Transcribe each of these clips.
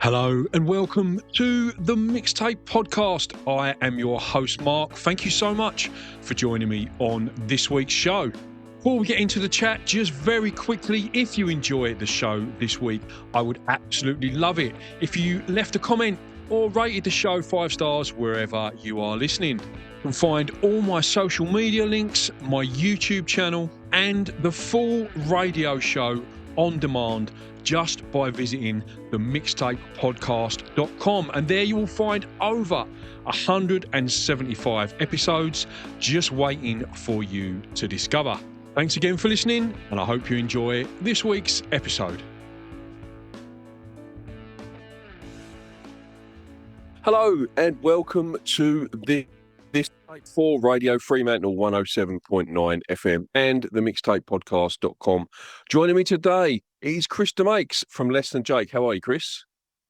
Hello and welcome to the Mixtape Podcast. I am your host, Mark. Thank you so much for joining me on this week's show. Before we get into the chat, just very quickly, if you enjoy the show this week, I would absolutely love it if you left a comment or rated the show 5 stars wherever you are listening. You can find all my social media links, my YouTube channel, and the full radio show on demand just by visiting the mixtapepodcast.com. And there you will find over 175 episodes just waiting for you to discover. Thanks again for listening, and I hope you enjoy this week's episode. Hello and welcome to this for Radio Fremantle 107.9 FM and the mixtapepodcast.com. Joining me today is Chris DeMakes from Less Than Jake. How are you, Chris?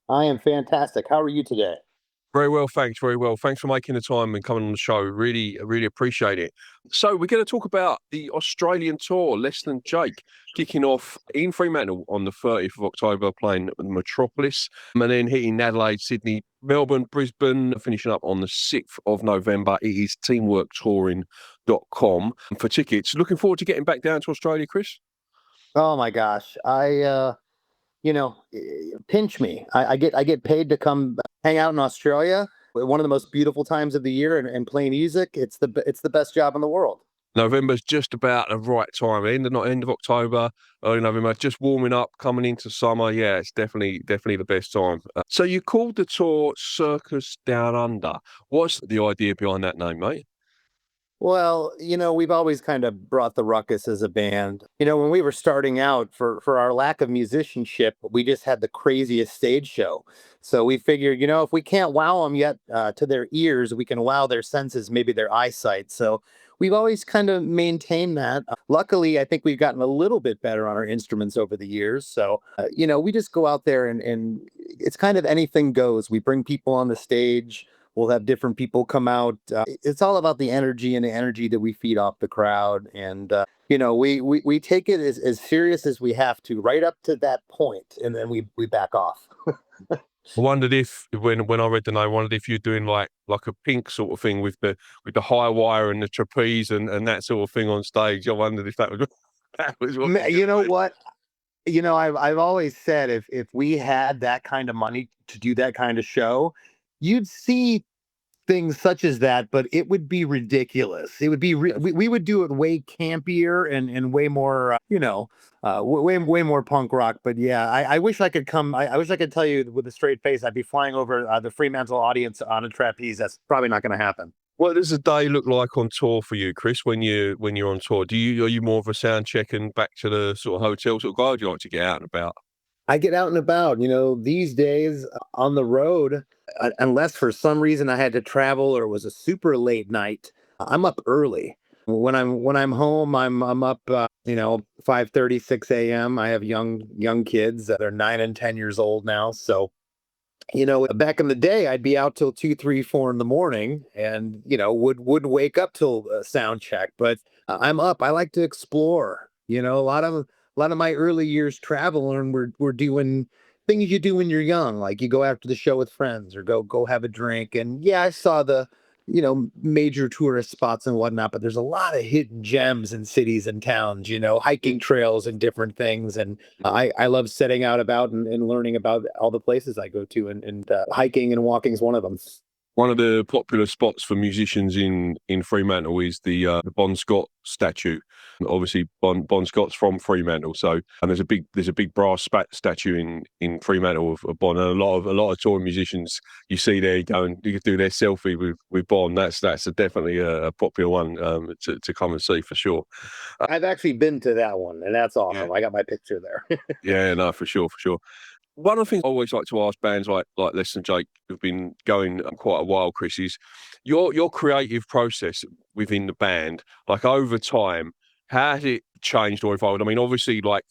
I am fantastic. How are you today? Very well, thanks. Very well. Thanks for making the time and coming on the show. Really appreciate it. So we're going to talk about the Australian tour, Less Than Jake, kicking off in Fremantle on the 30th of October, playing at the Metropolis, and then hitting Adelaide, Sydney, Melbourne, Brisbane, finishing up on the 6th of November. It is teamworktouring.com for tickets. Looking forward to getting back down to Australia, Chris. Oh my gosh. Pinch me. I get paid to come hang out in Australia. One of the most beautiful times of the year and play music. It's the best job in the world. November's just about the right time. End of October, early November, just warming up, coming into summer. Yeah, it's definitely the best time. So you called the tour Circus Down Under. What's the idea behind that name, mate? Well, we've always kind of brought the ruckus as a band. When we were starting out, for our lack of musicianship, we just had the craziest stage show. So we figured, if we can't wow them yet to their ears, we can wow their senses, maybe their eyesight. So we've always kind of maintained that. Luckily, I think we've gotten a little bit better on our instruments over the years. So, we just go out there and it's kind of anything goes. We bring people on the stage. We'll have different people come out. It's all about the energy and the energy that we feed off the crowd. And, we take it as serious as we have to, right up to that point, and then we back off. I wondered if, when I read the name, I wondered if you're doing like a Pink sort of thing with the high wire and the trapeze and that sort of thing on stage. I wondered if that was what. You know what? I've always said if we had that kind of money to do that kind of show, you'd see things such as that, but it would be ridiculous. It would be we would do it way campier and way more, way more punk rock. But yeah, I wish I could come. I wish I could tell you with a straight face I'd be flying over the Fremantle audience on a trapeze. That's probably not going to happen. What does a day look like on tour for you, Chris? When you're on tour, are you more of a sound check and back to the sort of hotel sort of guy? Or do you like to get out and about? I get out and about, these days on the road, unless for some reason I had to travel or it was a super late night, I'm up early. When I'm home, I'm up, 5:30, 6 a.m. I have young kids. They're 9 and 10 years old now. So, back in the day, I'd be out till 2, 3, 4 in the morning and, would wake up till sound check. But I'm up. I like to explore, a lot of my early years traveling, we're doing things you do when you're young, like you go after the show with friends or go have a drink. And yeah, I saw the, major tourist spots and whatnot, but there's a lot of hidden gems in cities and towns, hiking trails and different things. And I love setting out about and learning about all the places I go to, and hiking and walking is one of them. One of the popular spots for musicians in Fremantle is the Bon Scott statue. Obviously, Bon Scott's from Fremantle, so and there's a big brass statue in Fremantle of Bon. And a lot of touring musicians you see there you do their selfie with Bon. That's definitely a popular one to come and see for sure. I've actually been to that one, and that's awesome. Yeah. I got my picture there. Yeah, no, for sure. One of the things I always like to ask bands like Less Than Jake, who've been going quite a while, Chris, is your creative process within the band. Like over time, how has it changed or evolved? I mean, obviously, like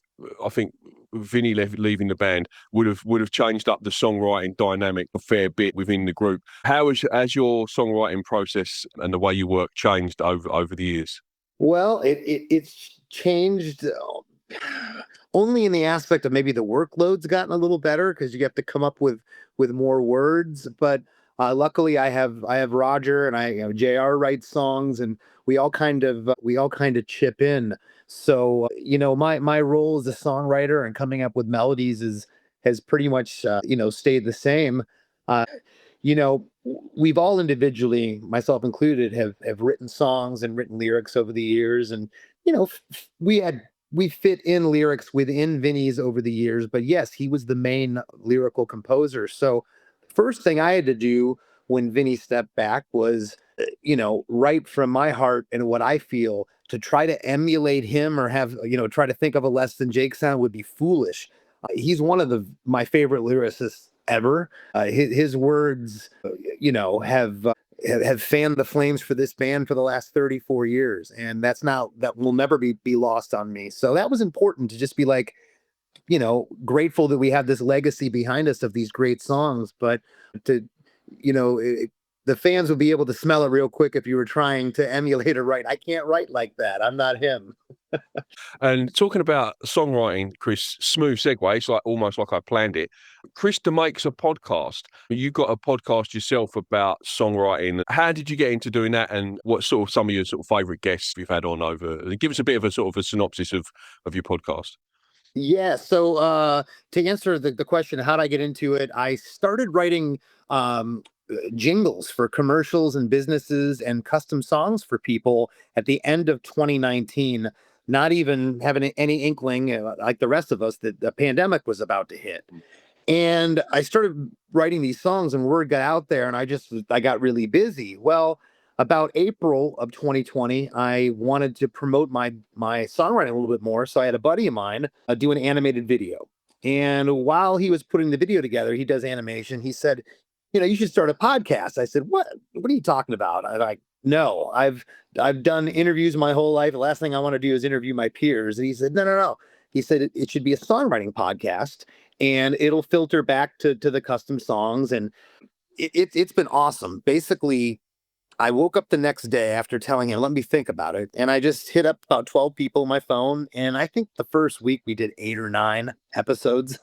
I think Vinnie leaving the band would have changed up the songwriting dynamic a fair bit within the group. How has your songwriting process and the way you work changed over the years? Well, it's changed only in the aspect of maybe the workload's gotten a little better because you have to come up with more words. But luckily, I have Roger and JR writes songs, and we all kind of chip in. So my role as a songwriter and coming up with melodies has pretty much stayed the same. Uh, we've all individually, myself included, have written songs and written lyrics over the years, and we fit in lyrics within Vinny's over the years. But yes, he was the main lyrical composer. So first thing I had to do when Vinny stepped back was, write from my heart and what I feel. To try to emulate him or try to think of a less than Jake sound would be foolish. He's one of my favorite lyricists ever. His words, have fanned the flames for this band for the last 34 years. And that will never be lost on me. So that was important to just be like, grateful that we have this legacy behind us of these great songs, but to, the fans would be able to smell it real quick if you were trying to emulate or write. I can't write like that. I'm not him. And talking about songwriting, Chris, smooth segue. It's almost like I planned it. Chris DeMakes A Podcast. You got a podcast yourself about songwriting. How did you get into doing that, and what sort of some of your sort of favourite guests you've had on over? Give us a bit of a sort of a synopsis of your podcast. Yeah. So to answer the question, how did I get into it? I started writing jingles for commercials and businesses and custom songs for people at the end of 2019, not even having any inkling, like the rest of us, that the pandemic was about to hit. And I started writing these songs, and word got out there, and I got really busy. Well, about April of 2020, I wanted to promote my songwriting a little bit more. So I had a buddy of mine do an animated video. And while he was putting the video together, he does animation. He said, you should start a podcast. I said, what are you talking about? I'm like, no, I've done interviews my whole life. The last thing I want to do is interview my peers. And he said, no. He said, it should be a songwriting podcast, and it'll filter back to the custom songs. And it's been awesome. Basically, I woke up the next day after telling him, let me think about it. And I just hit up about 12 people on my phone. And I think the first week we did 8 or 9 episodes.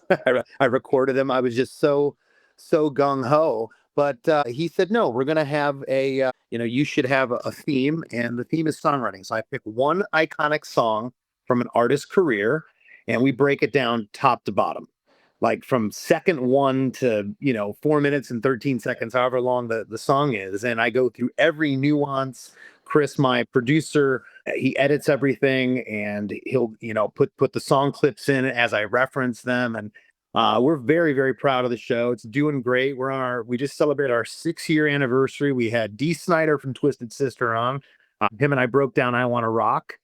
I recorded them. I was just so gung ho. But he said, no, we're going to have you should have a theme. And the theme is songwriting. So I pick one iconic song from an artist's career, and we break it down top to bottom. Like from second one to 4 minutes and 13 seconds, however long the song is. And I go through every nuance. Chris, my producer, he edits everything, and he'll put the song clips in as I reference them. And we're very, very proud of the show. It's doing great. We just celebrated our 6-year anniversary. We had Dee Snider from Twisted Sister on. Him and I broke down I Want to Rock.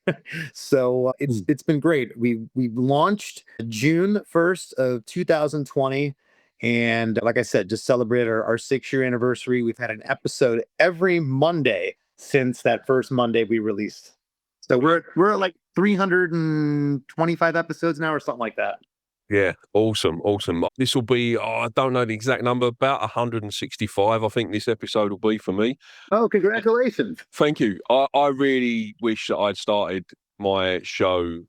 So it's been great. We launched June 1st of 2020. And like I said, just celebrated our 6-year anniversary. We've had an episode every Monday since that first Monday we released. So we're at like 325 episodes now or something like that. Yeah, awesome. This will be, I don't know the exact number, about 165, I think this episode will be for me. Oh, congratulations. Thank you. I really wish that I'd started my show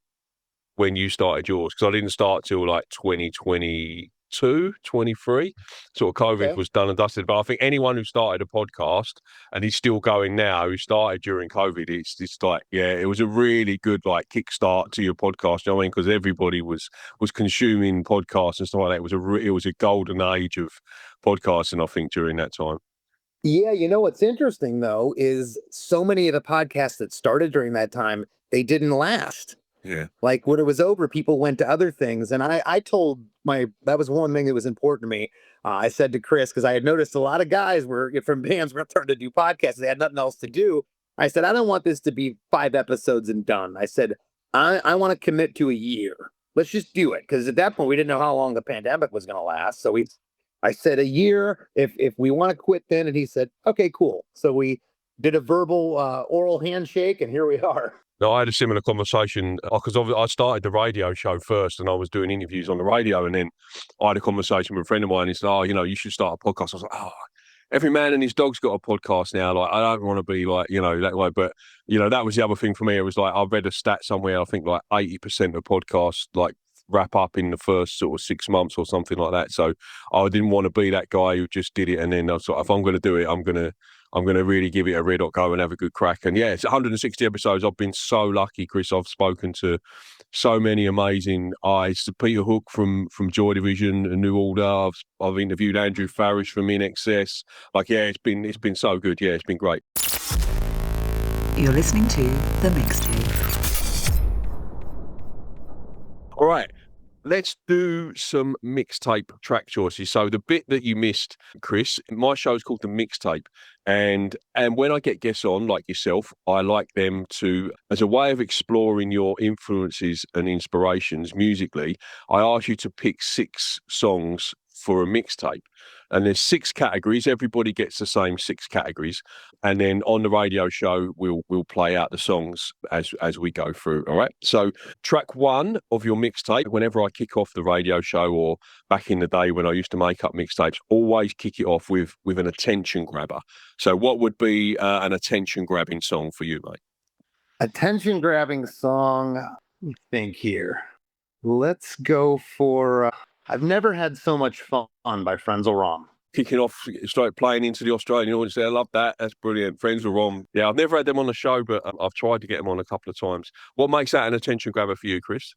when you started yours, because I didn't start till like 2022, 23. Sort of COVID was done and dusted. But I think anyone who started a podcast and he's still going now, who started during COVID, it's like, yeah, it was a really good like kickstart to your podcast. You know what I mean? Because everybody was consuming podcasts and stuff like that. It was a golden age of podcasting, I think, during that time. Yeah, what's interesting though is so many of the podcasts that started during that time, they didn't last. Yeah. Like when it was over, people went to other things. And I told that was one thing that was important to me. I said to Chris, because I had noticed a lot of guys from bands were starting to do podcasts. They had nothing else to do. I said, I don't want this to be 5 episodes and done. I said, I want to commit to a year. Let's just do it. Because at that point, we didn't know how long the pandemic was going to last. So I said a year, if we want to quit then. And he said, okay, cool. So we did a verbal oral handshake, and here we are. No, I had a similar conversation because I started the radio show first, and I was doing interviews on the radio, and then I had a conversation with a friend of mine. He said, "Oh, you should start a podcast." I was like, "Oh, every man and his dog's got a podcast now. Like, I don't want to be like, that way." But that was the other thing for me. It was like I read a stat somewhere. I think like 80% of podcasts like wrap up in the first sort of 6 months or something like that. So I didn't want to be that guy who just did it and then I was like, if I'm going to do it, I'm going to really give it a red hot go and have a good crack. And yeah, it's 160 episodes. I've been so lucky, Chris. I've spoken to so many amazing eyes. Peter Hook from Joy Division, A New Order. I've interviewed Andrew Farish from In Excess. Like, yeah, it's been so good. Yeah, it's been great. You're listening to The Mixtape. All right. Let's do some mixtape track choices. So the bit that you missed, Chris, my show is called The Mixtape. And when I get guests on, like yourself, I like them to, as a way of exploring your influences and inspirations musically, I ask you to pick 6 songs for a mixtape. And there's 6 categories. Everybody gets the same 6 categories. And then on the radio show, we'll play out the songs as we go through. All right. So track 1 of your mixtape, whenever I kick off the radio show or back in the day when I used to make up mixtapes, always kick it off with an attention grabber. So what would be an attention grabbing song for you, mate? Attention grabbing song. Let me think here. Let's go for I've Never Had So Much Fun by Frenzal Rhomb. Kicking off, start playing into the Australian audience there. I love that. That's brilliant. Frenzal Rhomb. Yeah, I've never had them on the show, but I've tried to get them on a couple of times. What makes that an attention grabber for you, Chris?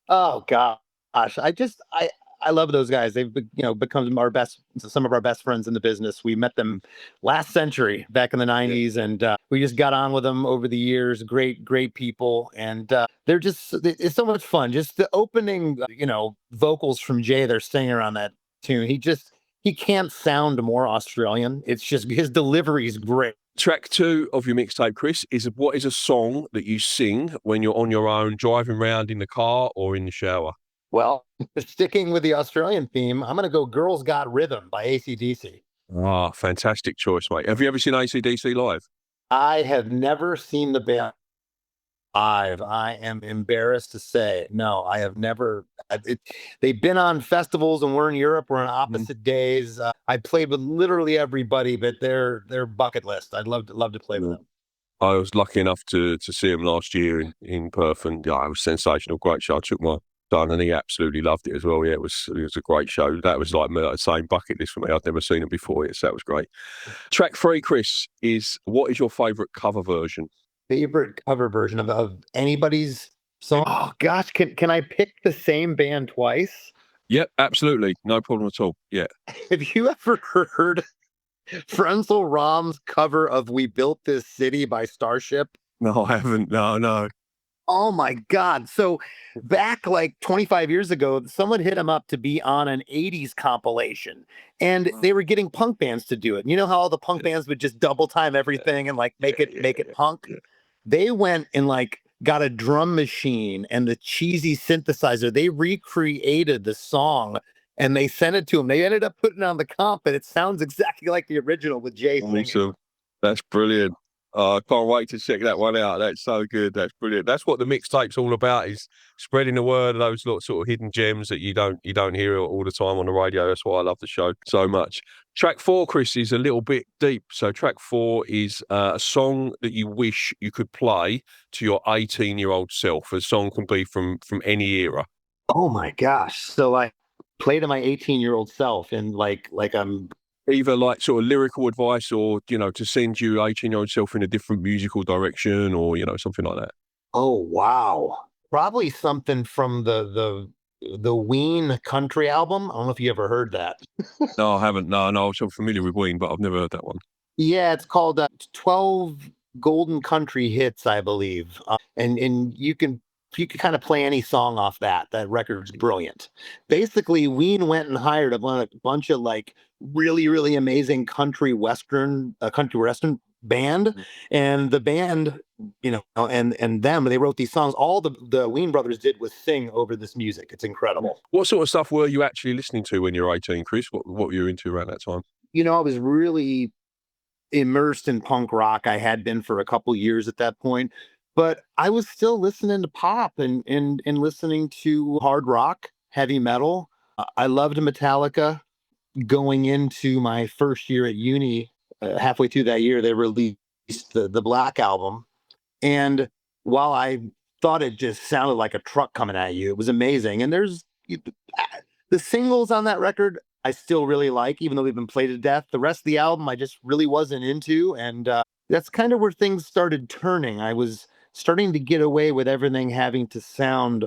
Oh gosh, I love those guys. They've become some of our best friends in the business. We met them last century back in the 90s, and we just got on with them over the years. Great people, and it's so much fun. Just the opening, vocals from Jay. They're singing around that tune. He can't sound more Australian. It's just his delivery is great. Track 2 of your mixtape, Chris, is what is a song that you sing when you're on your own, driving around in the car or in the shower? Well, sticking with the Australian theme, I'm going to go Girls Got Rhythm by AC/DC. Ah, fantastic choice, mate. Have you ever seen AC/DC live? I have never seen the band live. I am embarrassed to say. No, I have never. They've been on festivals and we're in Europe. We're on opposite days. I played with literally everybody, but they're bucket list. I'd love to play with them. I was lucky enough to see him last year in Perth, and yeah, it was sensational. Great show. I took my son, and he absolutely loved it as well. Yeah, it was a great show. That was like the same bucket list for me. I'd never seen it before. Yes, that was great. Track 3, Chris, is what is your favourite cover version? Favorite cover version of anybody's song? Oh gosh, can I pick the same band twice? Yep, absolutely. No problem at all. Yeah. Have you ever heard Frenzal Rhomb's cover of We Built This City by Starship? No, I haven't. No. Oh my God. So back like 25 years ago, someone hit him up to be on an 80s compilation, and they were getting punk bands to do it. You know how all the punk bands would just double time everything and like make it punk? They went and like got a drum machine and the cheesy synthesizer. They recreated the song and they sent it to him. They ended up putting it on the comp, and it sounds exactly like the original with Jay singing. Awesome. That's brilliant. I can't wait to check that one out. That's so good. That's brilliant. That's what the mixtape's all about, is spreading the word of those sort of hidden gems that you don't hear all the time on the radio. That's why I love the show so much. Track 4, Chris, is a little bit deep. So track 4 is a song that you wish you could play to your 18-year-old self. A song can be from any era. Oh my gosh. So I play to my 18-year-old self, and like I'm either like sort of lyrical advice or, to send you 18-year-old self in a different musical direction or, something like that. Oh, wow. Probably something from the Ween country album. I don't know if you ever heard that. No, I haven't. No, I'm so familiar with Ween, but I've never heard that one. Yeah, it's called 12 Golden Country Hits, I believe. And you can kind of play any song off that. That record's brilliant. Basically, Ween went and hired a bunch of like really, really amazing country western band, and the band, and they wrote these songs. All the Ween brothers did was sing over this music. It's incredible. What sort of stuff were you actually listening to when you were 18, Chris? What were you into around that time? I was really immersed in punk rock. I had been for a couple years at that point. But I was still listening to pop and listening to hard rock, heavy metal. I loved Metallica. Going into my first year at uni, halfway through that year, they released the Black Album. And while I thought it just sounded like a truck coming at you. It was amazing. And the singles on that record, I still really like, even though they've been played to death. The rest of the album, I just really wasn't into. And that's kind of where things started turning. I was starting to get away with everything having to sound,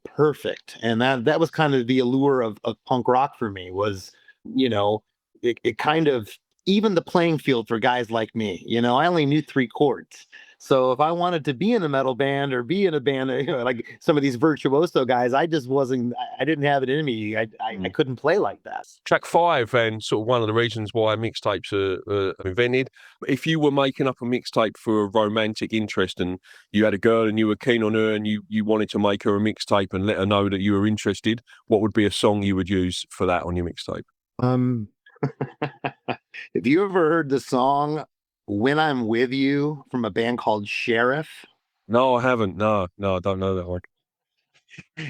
perfect. And that was kind of the allure of punk rock for me was, it kind of even the playing field for guys like me. I only knew 3 chords. So if I wanted to be in a metal band or be in a band, like some of these virtuoso guys, I didn't have it in me. I couldn't play like that. Track 5, and sort of one of the reasons why mixtapes are invented. If you were making up a mixtape for a romantic interest and you had a girl and you were keen on her and you wanted to make her a mixtape and let her know that you were interested, what would be a song you would use for that on your mixtape? Have you ever heard the song When I'm With You from a band called Sheriff? No, I haven't. No, I don't know that one.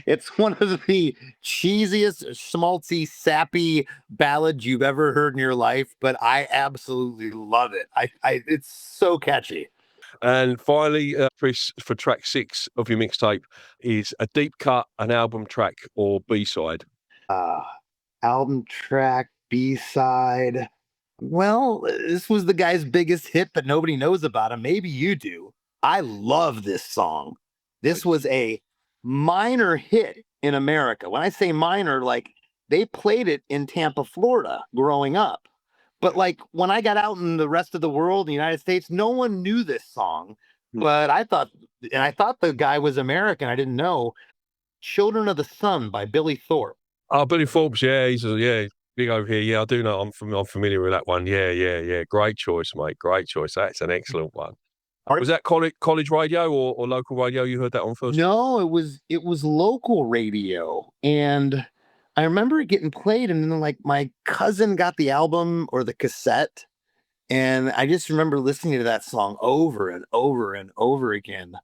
It's one of the cheesiest, schmaltzy, sappy ballads you've ever heard in your life, but I absolutely love it. It's so catchy. And finally, Chris, for track 6 of your mixtape is a deep cut, an album track, or B-side? Album track, B-side. Well, this was the guy's biggest hit, but nobody knows about him. Maybe you do. I love this song. This was a minor hit in America. When I say minor, like they played it in Tampa, Florida growing up. But like when I got out in the rest of the world, the United States, no one knew this song. But I thought the guy was American. I didn't know. Children of the Sun by Billy Thorpe. Oh, Billy Thorpe, yeah, he's big over here. Yeah, I do know. I'm familiar with that one. Yeah. Great choice, mate. Great choice. That's an excellent one. Was that college radio or local radio? You heard that on first? No, it was local radio, and I remember it getting played, and then like my cousin got the album or the cassette, and I just remember listening to that song over and over and over again.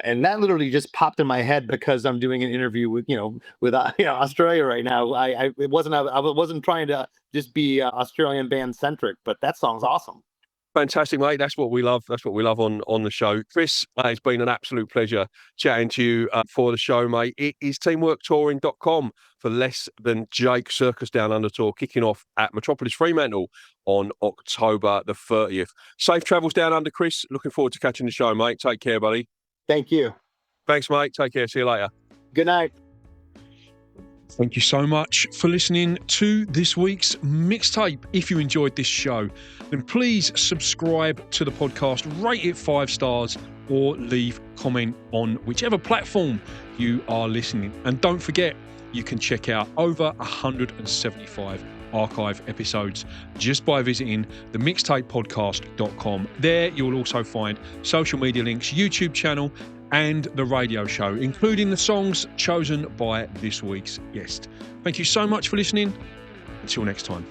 And that literally just popped in my head because I'm doing an interview with Australia right now. I wasn't trying to just be Australian band centric, but that song's awesome. Fantastic, mate. That's what we love. That's what we love on the show. Chris, it's been an absolute pleasure chatting to you for the show, mate. It is teamworktouring.com for Less Than Jake Circus Down Under tour, kicking off at Metropolis Fremantle on October the 30th. Safe travels down under, Chris. Looking forward to catching the show, mate. Take care, buddy. Thank you. Thanks, mate. Take care. See you later. Good night. Thank you so much for listening to this week's mixtape. If you enjoyed this show, then please subscribe to the podcast, rate it 5 stars, or leave comment on whichever platform you are listening. And don't forget, you can check out over 175 archive episodes just by visiting the mixtapepodcast.com. There you'll also find social media links, YouTube channel, and the radio show, including the songs chosen by this week's guest. Thank you so much for listening. Until next time.